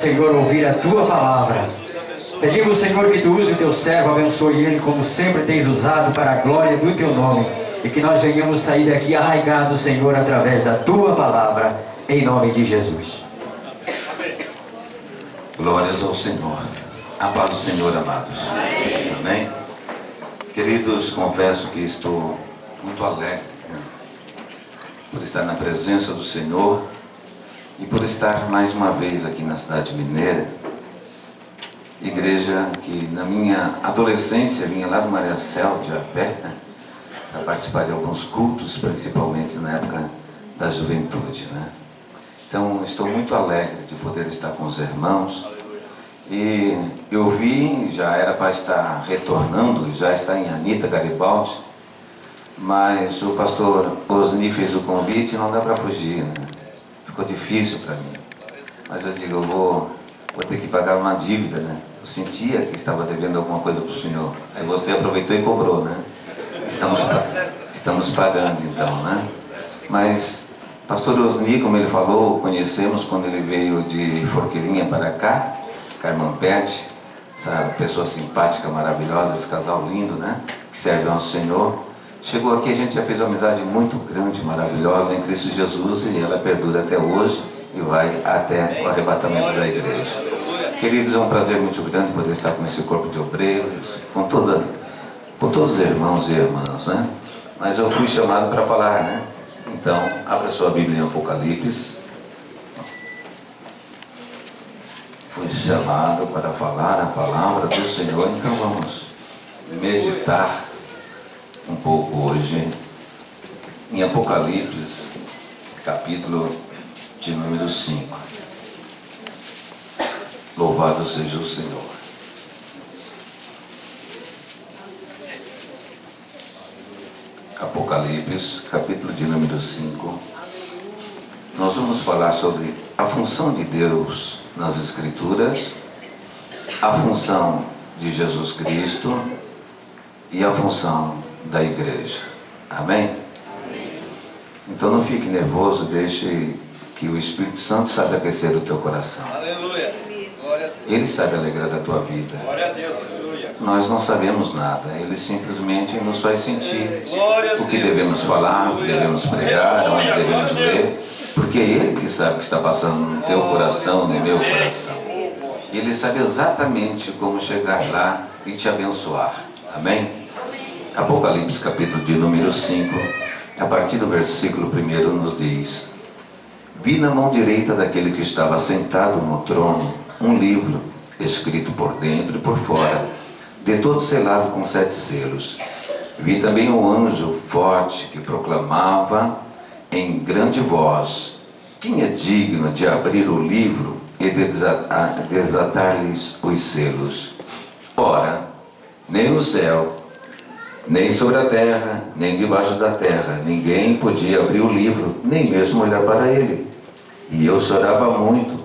Senhor, ouvir a Tua palavra. Pedimos, Senhor, que Tu use o Teu servo, abençoe ele como sempre tens usado para a glória do Teu nome. E que nós venhamos sair daqui arraigados, Senhor, através da Tua palavra, em nome de Jesus. Glórias ao Senhor. A paz do Senhor, amados. Amém? Queridos, confesso que estou muito alegre por estar na presença do Senhor e por estar mais uma vez aqui na cidade mineira, igreja que na minha adolescência vinha lá do Mariacel, de a pé, para participar de alguns cultos, principalmente na época da juventude, né? Então estou muito alegre de poder estar com os irmãos. E eu vi, já era para estar retornando, já está em Anita Garibaldi, mas o pastor Osni fez o convite e não dá para fugir, né? Ficou difícil para mim, mas eu digo, eu vou ter que pagar uma dívida, né? Eu sentia que estava devendo alguma coisa para o Senhor, aí você aproveitou e cobrou, né? Estamos pagando então, né? Mas pastor Osni, como ele falou, conhecemos quando ele veio de Forquilinha para cá, Carmão Pet, essa pessoa simpática, maravilhosa, esse casal lindo, né? Que serve ao Senhor. Chegou aqui, a gente já fez uma amizade muito grande, maravilhosa em Cristo Jesus, e ela perdura até hoje e vai até o arrebatamento da igreja. Queridos, é um prazer muito grande poder estar com esse corpo de obreiros, com todos os irmãos e irmãs, né? Mas eu fui chamado para falar, né? Então, abra sua Bíblia em Apocalipse. Fui chamado para falar a palavra do Senhor, então vamos meditar um pouco hoje em Apocalipse, capítulo de número 5. Louvado seja o Senhor. Apocalipse, capítulo de número 5. Nós vamos falar sobre a função de Deus nas Escrituras, a função de Jesus Cristo e a função da igreja. Amém? Então não fique nervoso, deixe que o Espírito Santo sabe aquecer o teu coração. Aleluia. Ele sabe alegrar a tua vida. Glória a Deus. Aleluia. Nós não sabemos nada, Ele simplesmente nos faz sentir Glória a o que Deus. devemos falar, o que devemos pregar, onde devemos ler, porque é Ele que sabe o que está passando no teu coração, no meu coração. E Ele sabe exatamente como chegar lá e te abençoar. Amém? Apocalipse, capítulo de número 5, a partir do versículo 1 nos diz: Vi na mão direita daquele que estava sentado no trono um livro, escrito por dentro e por fora, de todo selado com 7 selos. Vi também um anjo forte que proclamava em grande voz: quem é digno de abrir o livro e desatar-lhes os selos? Ora, nem o céu, nem sobre a terra, nem debaixo da terra, ninguém podia abrir o livro, nem mesmo olhar para ele. E eu chorava muito,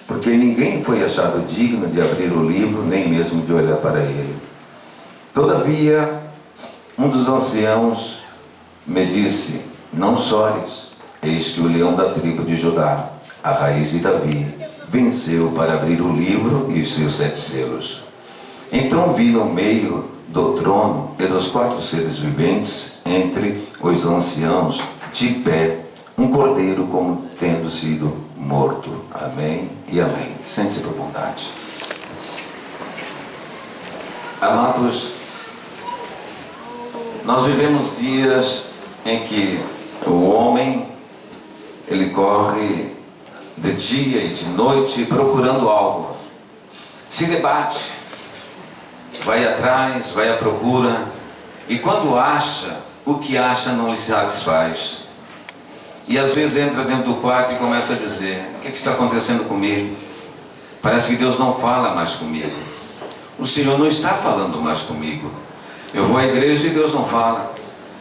porque ninguém foi achado digno de abrir o livro, nem mesmo de olhar para ele. Todavia, um dos anciãos me disse: não chores, eis que o leão da tribo de Judá, a raiz de Davi, venceu para abrir o livro e os seus 7 selos. Então vi no meio do trono e dos 4 seres viventes, entre os anciãos, de pé, um cordeiro como tendo sido morto. Amém e amém. Sente-se por vontade. Amados, nós vivemos dias em que o homem, ele corre de dia e de noite procurando algo, se debate, vai atrás, vai à procura, e quando acha, o que acha não lhe satisfaz. E às vezes entra dentro do quarto e começa a dizer: o que está acontecendo comigo? Parece que Deus não fala mais comigo. O Senhor não está falando mais comigo. Eu vou à igreja e Deus não fala.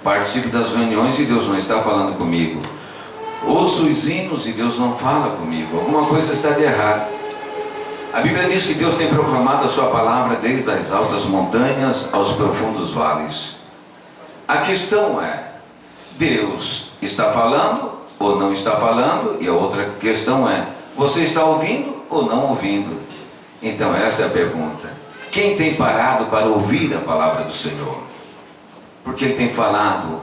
Participo das reuniões e Deus não está falando comigo. Ouço os hinos e Deus não fala comigo. Alguma coisa está de errado. A Bíblia diz que Deus tem proclamado a sua palavra desde as altas montanhas aos profundos vales. A questão é: Deus está falando ou não está falando? E a outra questão é: você está ouvindo ou não ouvindo? Então esta é a pergunta. Quem tem parado para ouvir a palavra do Senhor? Porque Ele tem falado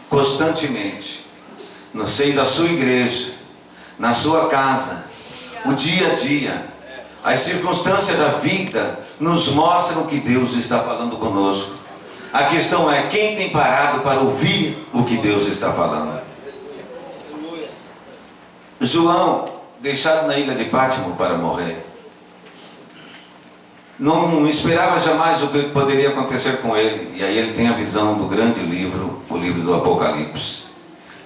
constantemente no seio da sua igreja, na sua casa, o dia a dia, as circunstâncias da vida nos mostram que Deus está falando conosco. A questão é, quem tem parado para ouvir o que Deus está falando? João, deixado na ilha de Pátimo para morrer, não esperava jamais o que poderia acontecer com ele. E aí ele tem a visão do grande livro, o livro do Apocalipse.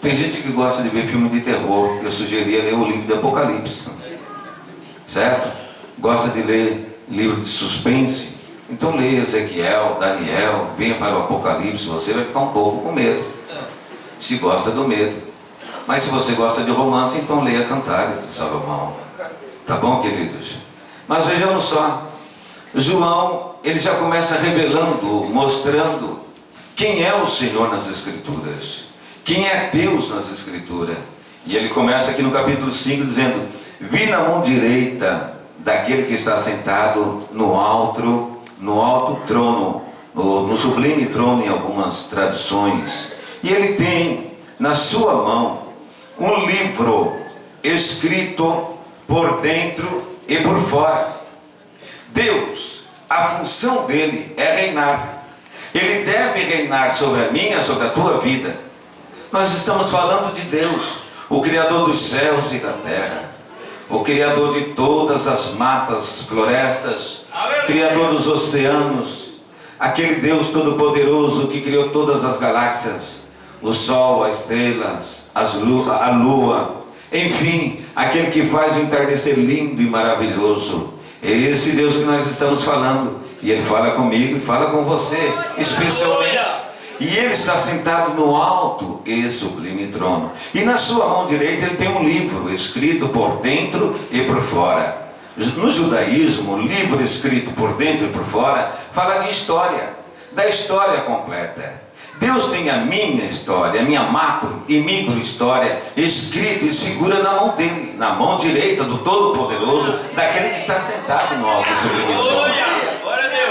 Tem gente que gosta de ver filme de terror. Eu sugeria ler o livro do Apocalipse, certo? Gosta de ler livro de suspense? Então leia Ezequiel, Daniel, venha para o Apocalipse. Você vai ficar um pouco com medo, se gosta do medo. Mas se você gosta de romance, então leia Cantares de Salomão. Tá bom, queridos? Mas vejamos só, João, ele já começa revelando, mostrando quem é o Senhor nas Escrituras, quem é Deus nas Escrituras. E ele começa aqui no capítulo 5 dizendo: vi na mão direita daquele que está sentado no alto trono, no sublime trono em algumas traduções, e ele tem na sua mão um livro escrito por dentro e por fora. Deus, a função dele é reinar. Ele deve reinar sobre a minha, sobre a tua vida. Nós estamos falando de Deus, o Criador dos céus e da terra, o Criador de todas as matas, florestas, Criador dos oceanos, aquele Deus todo-poderoso que criou todas as galáxias, o sol, as estrelas, a lua, enfim, aquele que faz o entardecer lindo e maravilhoso. É esse Deus que nós estamos falando. E Ele fala comigo e fala com você, especialmente. E Ele está sentado no alto e sublime trono. E na sua mão direita Ele tem um livro escrito por dentro e por fora. No judaísmo, o livro escrito por dentro e por fora fala de história, da história completa. Deus tem a minha história, a minha macro e micro história escrito e segura na mão dele, na mão direita do Todo-Poderoso, daquele que está sentado no alto e sublime trono.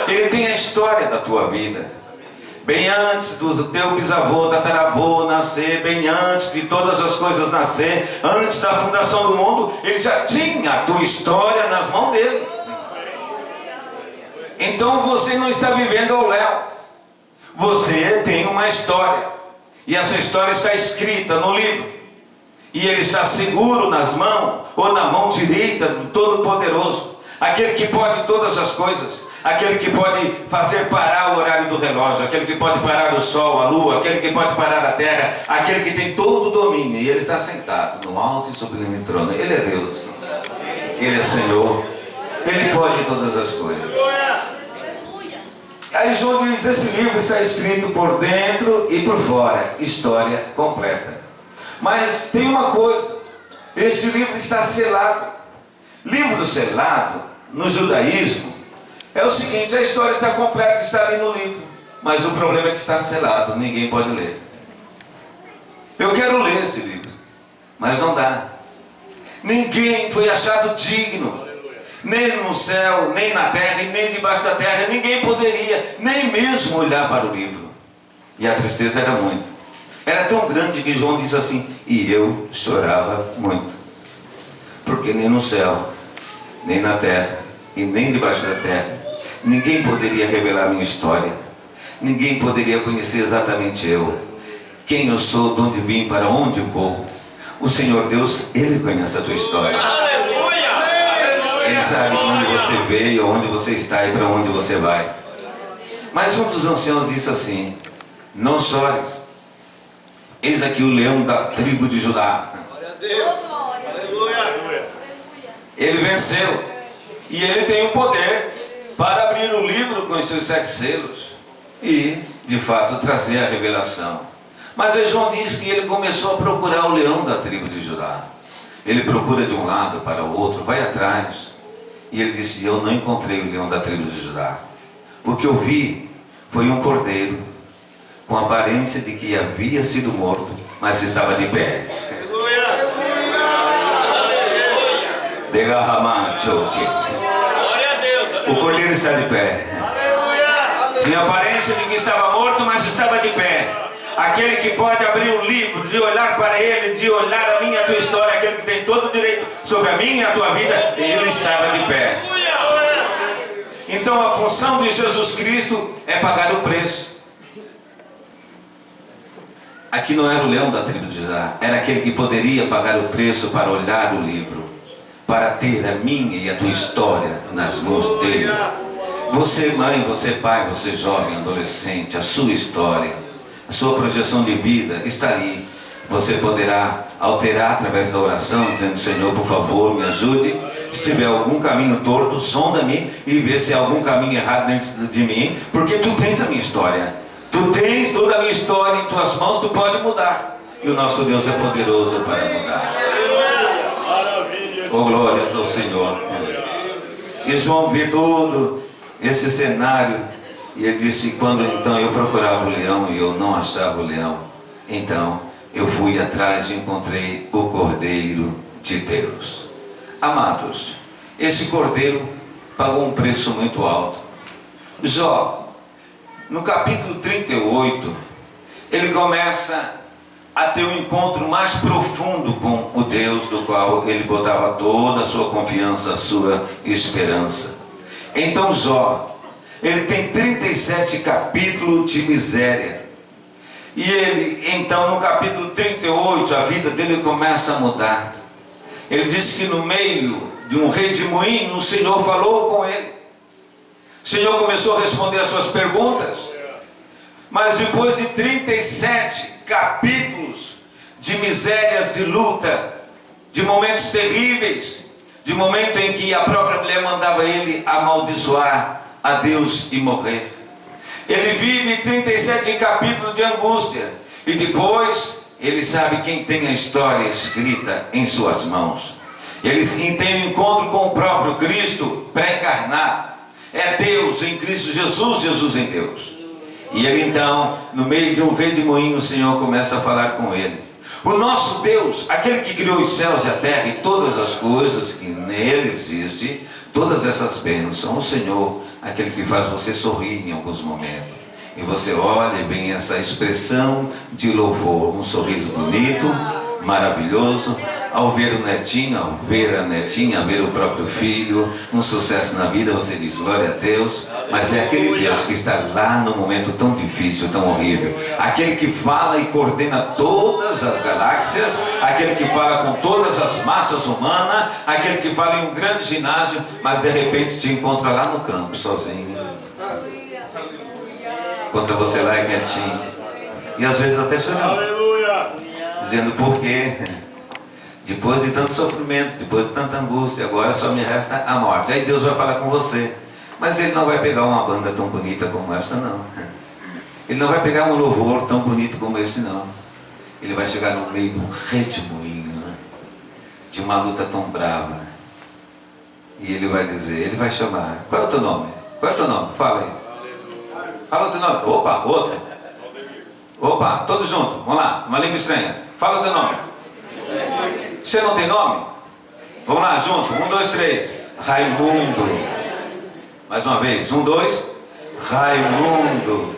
Ele tem a história da tua vida. Bem antes do teu bisavô, tataravô nascer, bem antes de todas as coisas nascer, antes da fundação do mundo, Ele já tinha a tua história nas mãos dele. Então você não está vivendo ao léu. Você tem uma história, e essa história está escrita no livro, e ele está seguro nas mãos, ou na mão direita do Todo-Poderoso, aquele que pode todas as coisas, aquele que pode fazer parar o horário do relógio, aquele que pode parar o sol, a lua, aquele que pode parar a terra, aquele que tem todo o domínio, e ele está sentado no alto e sublime trono. Ele é Deus, Ele é Senhor, Ele pode todas as coisas. Aí João diz: esse livro está escrito por dentro e por fora, história completa. Mas tem uma coisa, esse livro está selado. Livro selado, no judaísmo, é o seguinte: a história está completa, está ali no livro, mas o problema é que está selado, ninguém pode ler. Eu quero ler esse livro, mas não dá. Ninguém foi achado digno, nem no céu, nem na terra, e nem debaixo da terra. Ninguém poderia nem mesmo olhar para o livro. E a tristeza era muito. Era tão grande que João disse assim: e eu chorava muito. Porque nem no céu, nem na terra, e nem debaixo da terra, ninguém poderia revelar a minha história. Ninguém poderia conhecer exatamente eu, quem eu sou, de onde vim, para onde vou. O Senhor Deus, Ele conhece a tua história. Ele sabe de onde você veio, onde você está e para onde você vai. Mas um dos anciãos disse assim: não chores, eis aqui o leão da tribo de Judá. Ele venceu, e ele tem o poder para abrir o livro com os seus 7 selos e, de fato, trazer a revelação. Mas aí João diz que ele começou a procurar o leão da tribo de Judá. Ele procura de um lado para o outro, vai atrás. E ele disse: eu não encontrei o leão da tribo de Judá. O que eu vi foi um cordeiro, com a aparência de que havia sido morto, mas estava de pé. O cordeiro está de pé. Tinha aparência de que estava morto, mas estava de pé. Aquele que pode abrir um livro, de olhar para ele, de olhar a minha e a tua história, aquele que tem todo o direito sobre a minha e a tua vida, ele estava de pé. Então a função de Jesus Cristo é pagar o preço. Aqui não era o leão da tribo de Judá, era aquele que poderia pagar o preço para olhar o livro, para ter a minha e a tua história nas mãos dele. Você mãe, você pai, você jovem, adolescente, a sua história, a sua projeção de vida está ali. Você poderá alterar através da oração, dizendo: Senhor, por favor, me ajude. Se tiver algum caminho torto, sonda-me e vê se há algum caminho errado dentro de mim, porque tu tens a minha história. Tu tens toda a minha história em tuas mãos, tu pode mudar. E o nosso Deus é poderoso para mudar. Oh, glórias ao Senhor. E João vê todo esse cenário, e ele disse: quando então eu procurava o leão e eu não achava o leão, então eu fui atrás e encontrei o Cordeiro de Deus. Amados, esse Cordeiro pagou um preço muito alto. Jó, no capítulo 38, ele começa a ter um encontro mais profundo com o Deus do qual ele botava toda a sua confiança, a sua esperança. Então Jó, ele tem 37 capítulos de miséria. E ele, então, no capítulo 38, a vida dele começa a mudar. Ele diz que no meio de um redemoinho, o Senhor falou com ele. O Senhor começou a responder as suas perguntas. Mas depois de 37 capítulos de misérias, de luta, de momentos terríveis, de momento em que a própria mulher mandava ele amaldiçoar a Deus e morrer. Ele vive 37 capítulos de angústia. E depois ele sabe quem tem a história escrita em suas mãos. Ele tem um encontro com o próprio Cristo pré-encarnado. É Deus em Cristo Jesus, Jesus em Deus. E ele então, no meio de um redemoinho, o Senhor começa a falar com ele. O nosso Deus, aquele que criou os céus e a terra e todas as coisas que nele existem, todas essas bênçãos, o Senhor, aquele que faz você sorrir em alguns momentos. E você olha e vem essa expressão de louvor, um sorriso bonito, maravilhoso, ao ver o netinho, ao ver a netinha, ao ver o próprio filho, um sucesso na vida, você diz glória a Deus. Mas é aquele Deus que está lá no momento tão difícil, tão horrível, aquele que fala e coordena todas as galáxias, aquele que fala com todas as massas humanas, aquele que fala em um grande ginásio, mas de repente te encontra lá no campo, sozinho, encontra você lá quietinho, e às vezes até chorando, dizendo: por quê? Depois de tanto sofrimento, depois de tanta angústia, agora só me resta a morte. Aí Deus vai falar com você. Mas ele não vai pegar uma banda tão bonita como esta, não. Ele não vai pegar um louvor tão bonito como esse, não. Ele vai chegar no meio de um redemoinho, né? De uma luta tão brava. E ele vai dizer, ele vai chamar: qual é o teu nome? Qual é o teu nome? Fala aí. Fala o teu nome. Opa, outro. Opa, todos juntos. Vamos lá, uma língua estranha. Fala o teu nome. Você não tem nome? Vamos lá, junto. 1, 2, 3. Raimundo. Mais uma vez, 1, 2, Raimundo.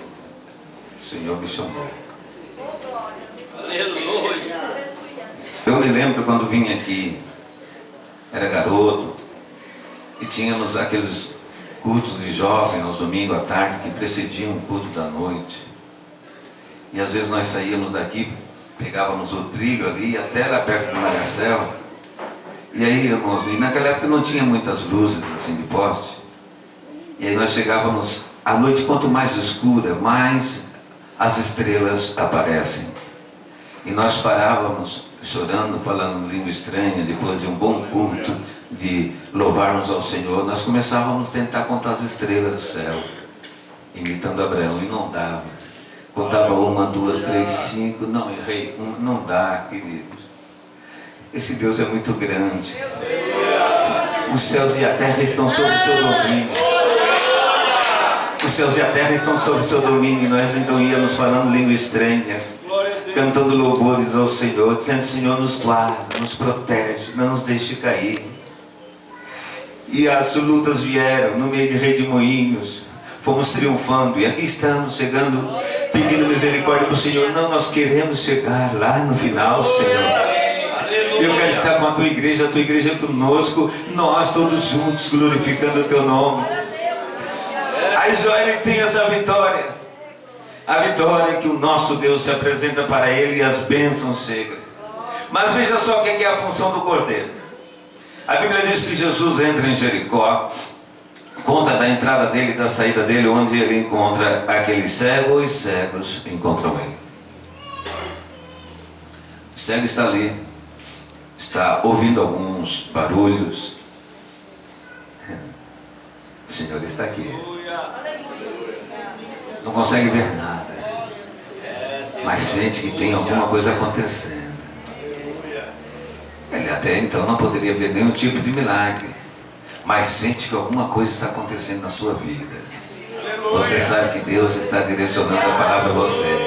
O Senhor me chamou. Eu me lembro quando vim aqui, era garoto, e tínhamos aqueles cultos de jovens aos domingos à tarde, que precediam o culto da noite. E às vezes nós saíamos daqui, pegávamos o trilho ali, até lá perto do Maracel. E aí, irmãos, e naquela época não tinha muitas luzes assim de poste. E aí nós chegávamos, à noite quanto mais escura, mais as estrelas aparecem. E nós parávamos chorando, falando língua estranha, depois de um bom culto, de louvarmos ao Senhor. Nós começávamos a tentar contar as estrelas do céu, imitando Abraão, e não dava. Contava 1, 2, 3, 5, não, errei, não dá, querido. Esse Deus é muito grande. Os céus e a terra estão sob o seu domínio. Os céus e a terra estão sob o seu domínio. E nós então íamos falando língua estranha, cantando louvores ao Senhor, dizendo: Senhor, nos guarda, nos protege, não nos deixe cair. E as lutas vieram no meio de redemoinhos. Fomos triunfando e aqui estamos chegando, pedindo misericórdia para o Senhor. Não, nós queremos chegar lá no final, Senhor. Eu quero estar com a tua igreja conosco, nós todos juntos glorificando o teu nome. Aí Joel tem essa vitória. A vitória é que o nosso Deus se apresenta para ele e as bênçãos chegam. Mas veja só o que é a função do cordeiro. A Bíblia diz que Jesus entra em Jericó, conta da entrada dele e da saída dele, onde ele encontra aquele cego, e os cegos encontram ele. O cego está ali, está ouvindo alguns barulhos. O Senhor está aqui. Não consegue ver nada, mas sente que tem alguma coisa acontecendo. Ele até então não poderia ver nenhum tipo de milagre, mas sente que alguma coisa está acontecendo na sua vida. Você sabe que Deus está direcionando a palavra a você.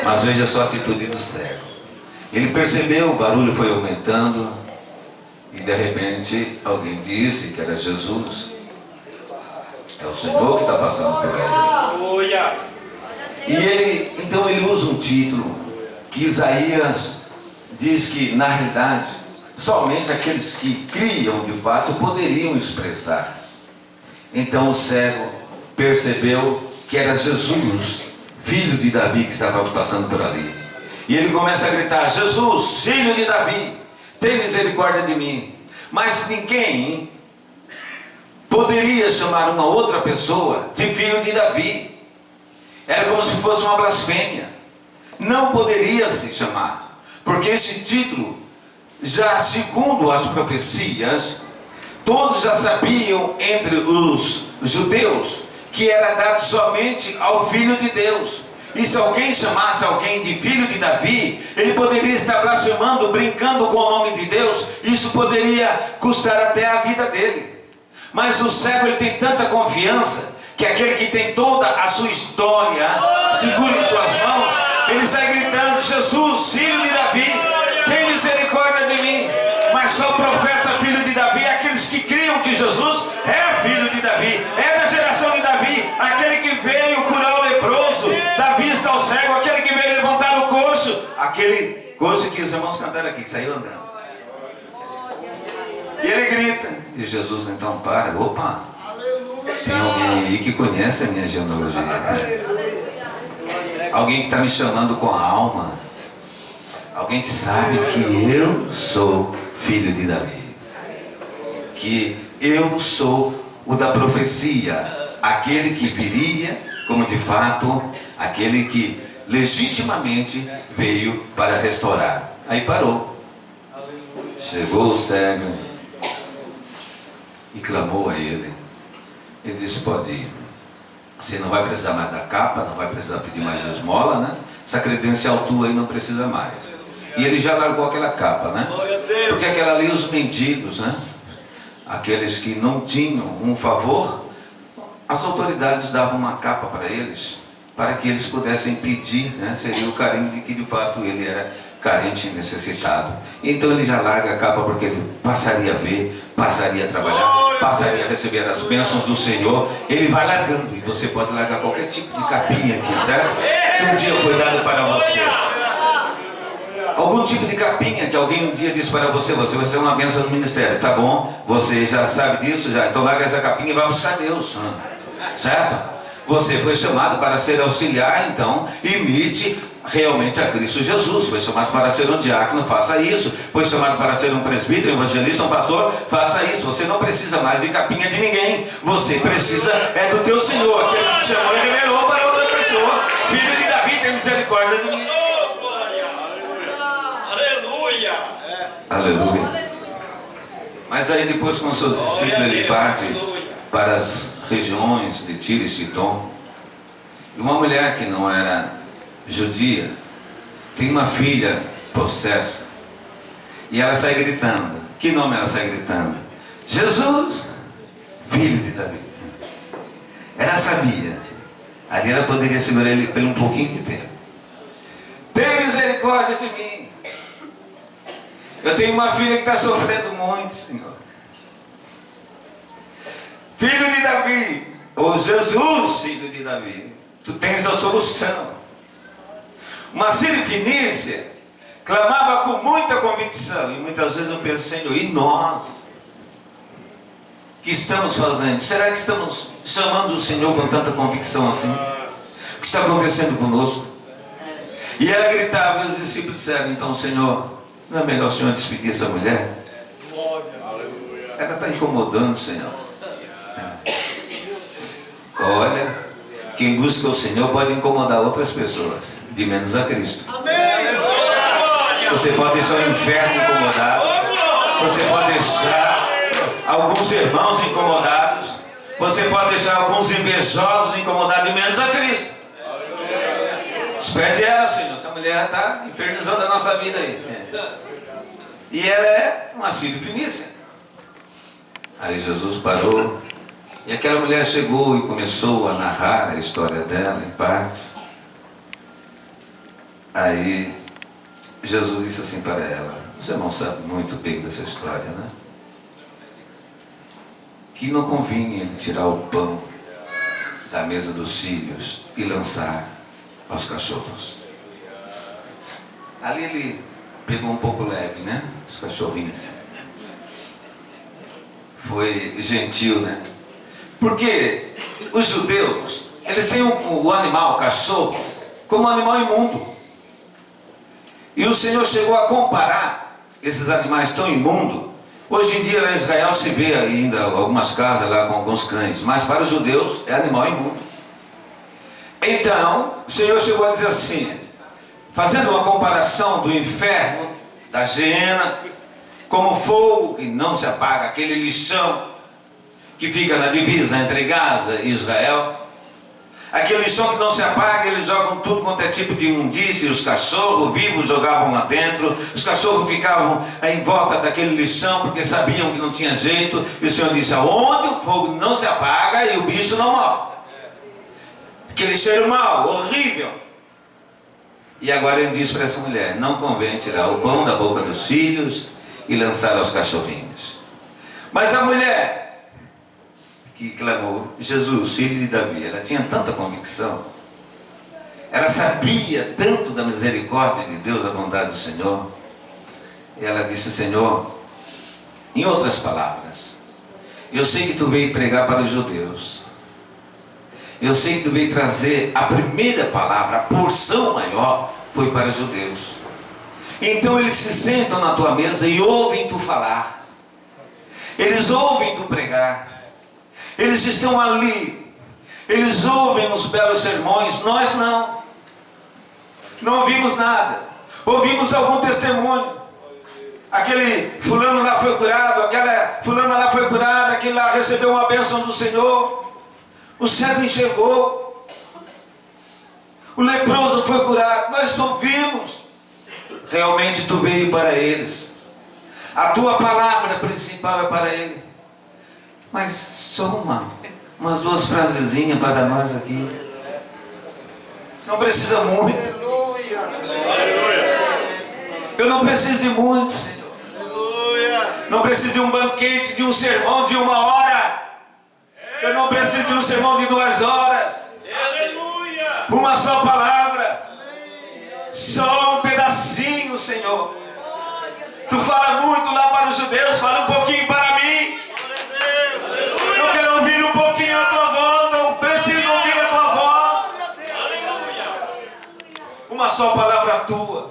Mas veja só a atitude do cego. Ele percebeu, o barulho foi aumentando, e de repente alguém disse que era Jesus. É o Senhor que está passando por ele. E então ele usa um título que Isaías diz que, na realidade, somente aqueles que criam de fato poderiam expressar. Então o cego percebeu que era Jesus, filho de Davi, que estava passando por ali. E ele começa a gritar: Jesus, filho de Davi, tem misericórdia de mim. Mas ninguém poderia chamar uma outra pessoa de filho de Davi. Era como se fosse uma blasfêmia. Não poderia se chamar, porque esse título, já segundo as profecias, todos já sabiam entre os judeus que era dado somente ao Filho de Deus. E se alguém chamasse alguém de filho de Davi, ele poderia estar blasfemando, brincando com o nome de Deus. Isso poderia custar até a vida dele. Mas o cego, ele tem tanta confiança, que aquele que tem toda a sua história segura em suas mãos, ele sai gritando: Jesus, filho de Davi, tem misericórdia de mim. Mas só professa filho de Davi aqueles que criam que Jesus é filho de Davi, é da geração de Davi, aquele que veio curar o leproso, da vista ao cego, aquele que veio levantar o coxo, aquele coxo que os irmãos cantaram aqui, que saiu andando. E ele grita, e Jesus então para: opa, tem alguém aí que conhece a minha genealogia, alguém que está me chamando com a alma, alguém que sabe que eu sou filho de Davi, que eu sou o da profecia, aquele que viria como de fato aquele que legitimamente veio para restaurar. Aí parou, chegou o cego e clamou a ele. Ele disse: pode ir, você não vai precisar mais da capa, não vai precisar pedir mais de esmola, né? Essa credencial tua aí não precisa mais. E ele já largou aquela capa, né? Porque aquela ali, os mendigos, né? Aqueles que não tinham um favor, as autoridades davam uma capa para eles, para que eles pudessem pedir, né? Seria o carinho de que de fato ele era carente e necessitado. Então ele já larga a capa, porque ele passaria a ver, passaria a trabalhar, passaria a receber as bênçãos do Senhor. Ele vai largando, e você pode largar qualquer tipo de capinha aqui, certo? Que um dia foi dado para você. Algum tipo de capinha que alguém um dia disse para você: você vai ser uma bênção no ministério. Tá bom, você já sabe disso, já. Então larga essa capinha e vai buscar Deus, certo? Você foi chamado para ser auxiliar, então imite realmente a Cristo Jesus. Foi chamado para ser um diácono, faça isso. Foi chamado para ser um presbítero, um evangelista, um pastor, faça isso. Você não precisa mais de capinha de ninguém. Você precisa é do teu Senhor, aquele que te chamou e revelou para outra pessoa. Filho de Davi, tem misericórdia de mim. Aleluia. Mas aí depois, com seus discípulos, ele parte para as regiões de Tiro e Sidom. E uma mulher que não era judia tem uma filha possessa, e ela sai gritando. Que nome ela sai gritando? Jesus, filho de Davi. Ela sabia, ali ela poderia segurar ele por um pouquinho de tempo. Tem misericórdia de mim. Eu tenho uma filha que está sofrendo muito, Senhor. filho de Davi, ou Jesus, filho de Davi, tu tens a solução. Uma sírio-fenícia clamava com muita convicção, e muitas vezes eu penso, Senhor, e nós? O que estamos fazendo? Será que estamos chamando o Senhor com tanta convicção assim? O que está acontecendo conosco? E ela gritava, e os discípulos disseram, então, Senhor, não é melhor o Senhor despedir essa mulher? Ela está incomodando, Senhor. Olha, quem busca o Senhor pode incomodar outras pessoas, de menos a Cristo. Você pode deixar o inferno incomodado, você pode deixar alguns irmãos incomodados, você pode deixar alguns invejosos incomodados, de menos a Cristo. Despede ela, Senhor, essa mulher está infernizando a nossa vida aí. E ela é uma sírio-fenícia. Aí Jesus parou, e aquela mulher chegou e começou a narrar a história dela em partes. Aí Jesus disse assim para ela, você não sabe muito bem dessa história, né? Que não convinha ele tirar o pão da mesa dos filhos e lançar aos cachorros. Ali ele pegou um pouco leve, né? Os cachorrinhos. Foi gentil, né? Porque os judeus, eles têm o animal, o cachorro, como um animal imundo. E o Senhor chegou a comparar esses animais tão imundos. Hoje em dia, lá em Israel, se vê ainda algumas casas lá com alguns cães, mas para os judeus é animal imundo. Então, o Senhor chegou a dizer assim, fazendo uma comparação do inferno, da geena, como fogo que não se apaga, aquele lixão que fica na divisa entre Gaza e Israel. Aquele lixão que não se apaga, eles jogam tudo quanto é tipo de imundície, os cachorros vivos jogavam lá dentro, os cachorros ficavam em volta daquele lixão, porque sabiam que não tinha jeito, e o Senhor disse, aonde o fogo não se apaga e o bicho não morre. Aquele cheiro mau, horrível. E agora ele diz para essa mulher, não convém tirar o pão da boca dos filhos e lançar aos cachorrinhos. Mas a mulher que clamou, Jesus, filho de Davi, ela tinha tanta convicção, ela sabia tanto da misericórdia de Deus, da bondade do Senhor, e ela disse, Senhor, em outras palavras, eu sei que tu veio pregar para os judeus, eu sei que tu veio trazer a primeira palavra, a porção maior foi para os judeus. Então eles se sentam na tua mesa e ouvem tu falar, eles ouvem tu pregar, eles estão ali, eles ouvem os belos sermões, nós não ouvimos nada, ouvimos algum testemunho, aquele fulano lá foi curado, aquela fulana lá foi curada, aquele lá recebeu uma bênção do Senhor, o cego enxergou, o leproso foi curado, nós ouvimos. Realmente tu veio para eles, a tua palavra principal é para ele, mas só umas duas frasezinhas para nós aqui, não precisa muito, eu não preciso de muito, Senhor, não preciso de um banquete, de um sermão de 1 hora, eu não preciso de um sermão de 2 horas, uma só palavra, só um pedacinho, Senhor. Tu fala muito lá para os judeus, fala um pouquinho para mim. Eu quero ouvir um pouquinho a tua voz, não preciso ouvir a tua voz. Uma só palavra tua,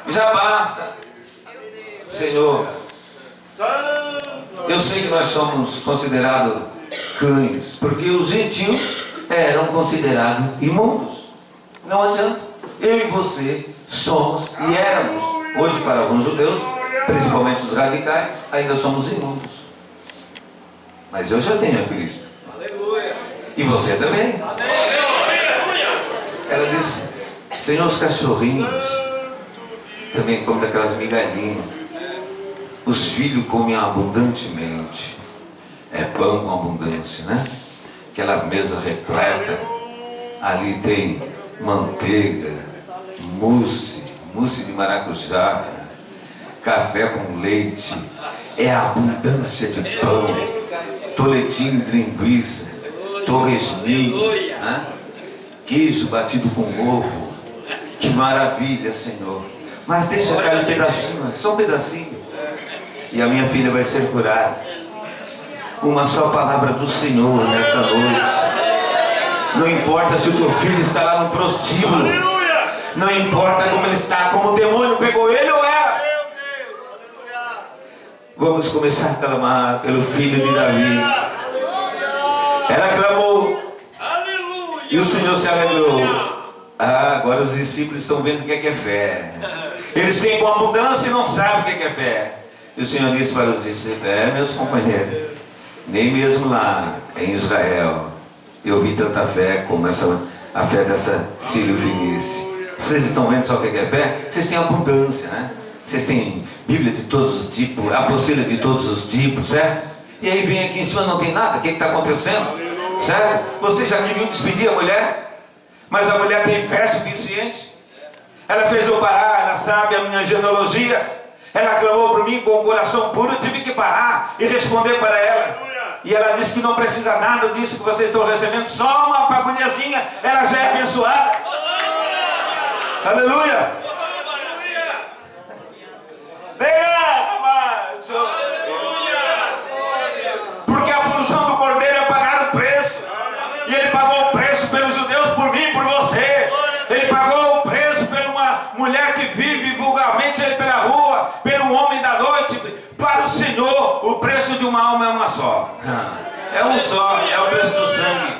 já basta. Senhor, eu sei que nós somos considerados cães, porque os gentios eram considerados imundos. Não adianta, eu e você somos e éramos, hoje para alguns judeus, principalmente os radicais, ainda somos imundos. Mas eu já tenho a Cristo. E você também. Ela disse, Senhor, os cachorrinhos também comem daquelas migalhinhas. Os filhos comem abundantemente. É pão com abundância, né? Aquela mesa repleta. Ali tem manteiga, mousse de maracujá, café com leite. É a abundância de pão. toletinho de linguiça, torresminho, né? Queijo batido com ovo. Que maravilha, Senhor. Mas deixa aquele pedacinho, só um pedacinho. E a minha filha vai ser curada. Uma só palavra do Senhor nesta noite. Não importa se o teu filho está lá no prostíbulo. Não importa como ele está, como o demônio pegou ele ou ela. Vamos começar a clamar pelo filho de Davi. Ela clamou. E o Senhor se alegrou. Ah, agora os discípulos estão vendo o que é fé. Eles têm com abundância e não sabem o que é fé. E o Senhor disse para os discípulos: meus companheiros, nem mesmo lá em Israel eu vi tanta fé como a fé dessa Sírio-Fenícia. Vocês estão vendo só o que é fé? Vocês têm abundância, né? Vocês têm Bíblia de todos os tipos, apostila de todos os tipos, certo? E aí vem aqui em cima, não tem nada. O que está acontecendo? Certo? Vocês já queriam despedir a mulher? Mas a mulher tem fé suficiente. Ela fez eu parar, ela sabe a minha genealogia. Ela clamou por mim com o coração puro. Eu tive que parar e responder para ela. E ela disse que não precisa nada disso que vocês estão recebendo, só uma fagulhazinha, ela já é abençoada. Aleluia! Porque a função do Cordeiro é pagar o preço. E ele pagou o preço pelos judeus, por mim, por você. Ele pagou o preço por uma mulher que vive vulgarmente aí pela rua, pelo homem da noite. Para o Senhor, o preço de uma alma é uma só. É um só, é o preço do sangue.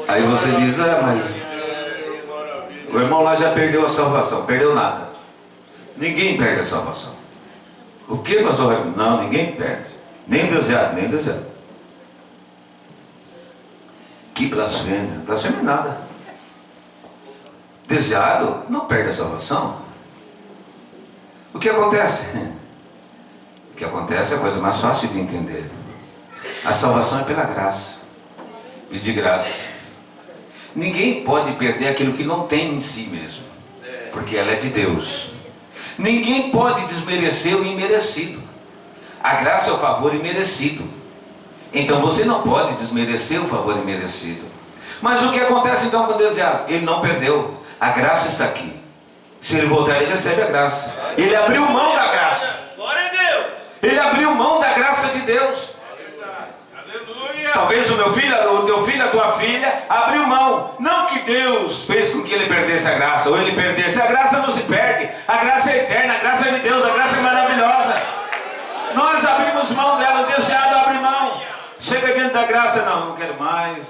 Aí você diz: mas o irmão lá já perdeu a salvação. Perdeu nada. Ninguém perde a salvação. O que, pastor? Não, ninguém perde. Nem desejado, nem desejado. Que blasfêmia. Blasfêmia nada. Desejado não perde a salvação. O que acontece? O que acontece é a coisa mais fácil de entender. A salvação é pela graça. E de graça. Ninguém pode perder aquilo que não tem em si mesmo. Porque ela é de Deus. Ninguém pode desmerecer o imerecido. A graça é o favor imerecido. Então você não pode desmerecer o favor imerecido. Mas o que acontece então com o desejado? Ele não perdeu. A graça está aqui. Se ele voltar, ele recebe a graça. Ele abriu mão da graça. Glória a Deus. Ele abriu mão da graça de Deus. Aleluia. Talvez o meu filho, o teu filho, a tua filha abriu mão. Não que Deus fez com que ele perdesse a graça, ou ele perdesse. A graça não se perde. A graça é eterna, a graça é de Deus, a graça é maravilhosa. Nós abrimos mão dela, o desejado abre mão. Chega diante da graça, não quero mais.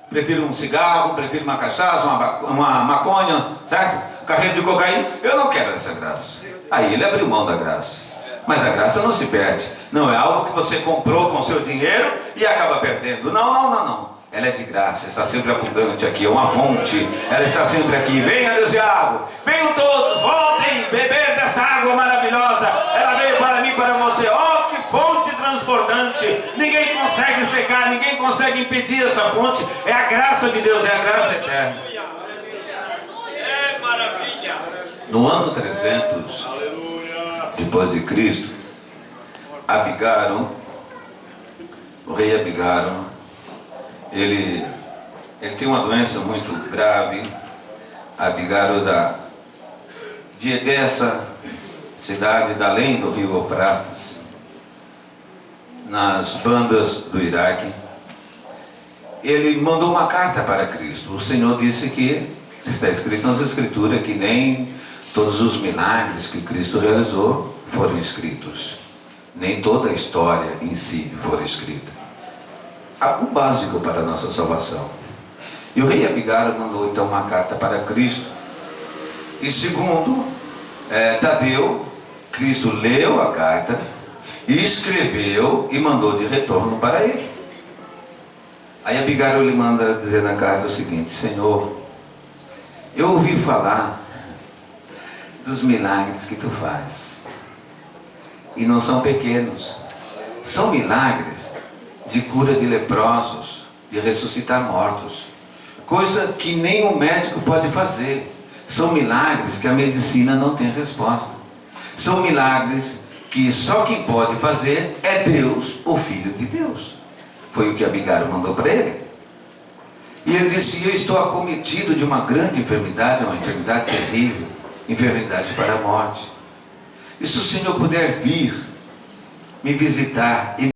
Prefiro um cigarro, prefiro uma cachaça, uma maconha, certo? Carreira de cocaína. Eu não quero essa graça. Aí ele abriu mão da graça. Mas a graça não se perde. Não é algo que você comprou com seu dinheiro e acaba perdendo. Não. Ela é de graça, está sempre abundante aqui, é uma fonte. Ela está sempre aqui. Venha, desejado. Venham todos, voltem beber dessa água maravilhosa. Ela veio para mim, para você. Oh, que fonte transbordante. Ninguém consegue secar, ninguém consegue impedir essa fonte. É a graça de Deus, é a graça eterna. É maravilha. No ano 300 depois de Cristo, o rei Abigaron, ele tem uma doença muito grave. Abigaron de Edessa, cidade da além do rio Eufrates, nas bandas do Iraque. Ele mandou uma carta para Cristo. O Senhor disse que está escrito nas Escrituras que nem todos os milagres que Cristo realizou foram escritos. Nem toda a história em si foi escrita. Algo básico para a nossa salvação. E o rei Abigaron mandou então uma carta para Cristo. E segundo Tadeu, Cristo leu a carta, escreveu e mandou de retorno para ele. Aí Abigaron lhe manda dizer na carta o seguinte: Senhor, eu ouvi falar dos milagres que tu faz, e não são pequenos. São milagres de cura de leprosos, de ressuscitar mortos, coisa que nem o médico pode fazer. São milagres que a medicina não tem resposta. São milagres que só quem pode fazer é Deus, o Filho de Deus. Foi o que Abigail mandou para ele. E ele disse: eu estou acometido de uma grande enfermidade, uma enfermidade terrível, enfermidade para a morte. E se o Senhor puder vir me visitar e